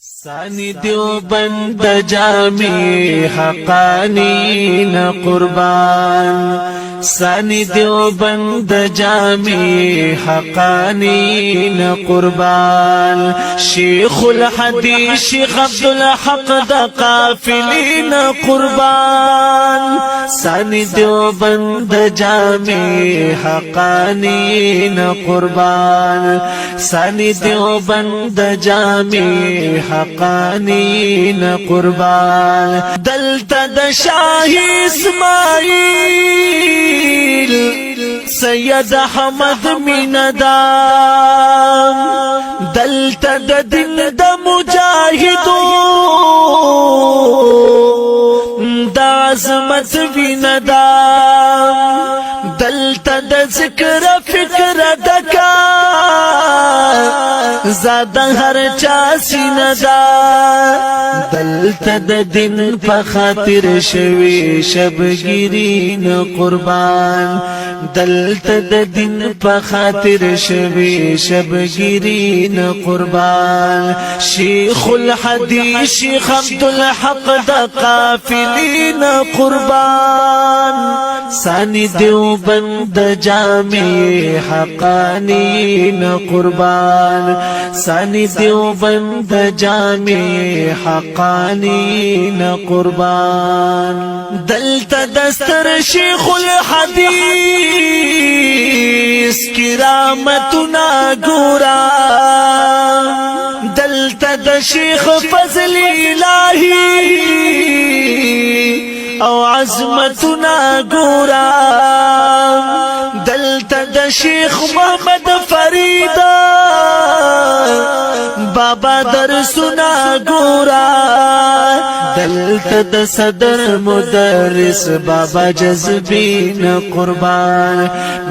سانی دیوبند جامی حقانی نا قربان سانی دیوبند جامی حقانی نا قربان شیخ الحدیث شیخ عبدالحق دا قافلی نا قربان سانی دیوبند جامی حقانی نا قربان سانی دیوبند جامی حقانی نا قربان دلتا دا شاہ اسماعیل سید احمد میندام دلتا دا دن دا مجاہدو دا عظمت میندام دلتا دا ذکر فکر دکا زادا ہر چاسی ندا دلتا دا دن پا خاطر شوی شبگیرین قربان دلتا دا دن پا خاطر شوی شبگیرین قربان شیخ الحدیث شیخ عبدالحق دا قافلین قربان سانی دیوبند جامی حقانین قربان سانی دیوبند جامی حقانین قربان دلتا دستر شیخ الحدیث کرامتنا گورا دلتا د شیخ فضل الہی او عظمتنا گورا دلتا د شیخ محمد فریدا بابا درسنا گورا دلتا د صدر مدرس بابا جذبین قربان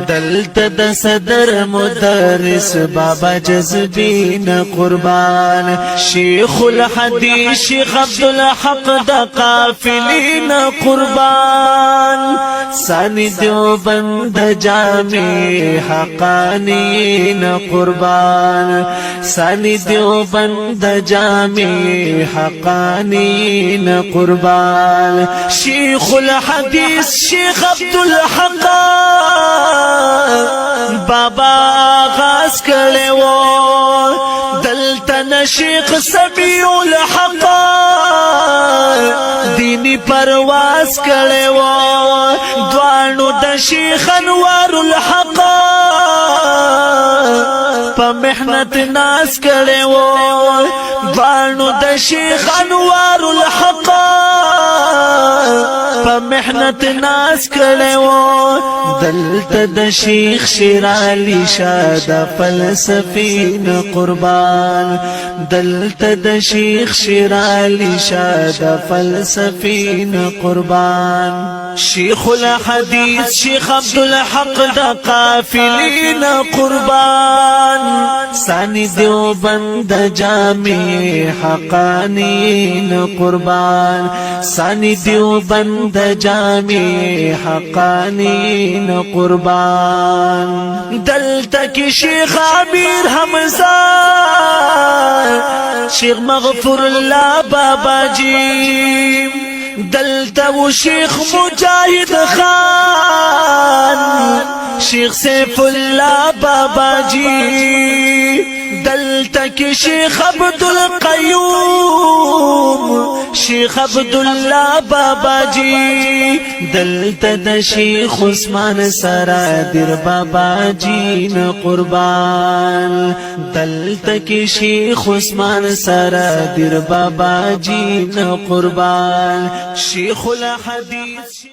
دلتا د صدر مدرس بابا جذبین قربان شیخ الحدیث شیخ عبدالحق دا قافلین قربان سانی دیوبند جامی حقانین قربان سانی دیوبند جامی حقانین قربان شیخ الحدیث شیخ عبدالحق بابا آغاز کرے وہ دلتن شیخ سبیع الحق دینی پرواز کرے وہ دوانو دا شیخ انوار الحق پا محنت ناس کرے وہ دوانو دا شیخ انوار الحق پا محنت ناس کرے وہ دلتا دا شیخ شیرالی شاد فلسفین قربان دلتا دا شیخ شیرالی شاد فلسفین قربان شیخ الحدیث شیخ عبدالحق دا قافلین قربان سانی دیوبند جامی حقانین قربان سانی دیوبند جامی حقانین قربان دلتا کی شیخ عبیر حمزہ شیخ مغفور اللہ بابا جی دلتا و شیخ مجاہد خان شیخ سیف اللہ بابا جی دلتا کی شیخ عبدالقیوم شیخ عبداللہ بابا جی دلتا دا شیخ عثمان سرادر بابا جی نا قربان دلتا کی شیخ عثمان سرادر بابا جی نا قربان شیخ الحدیث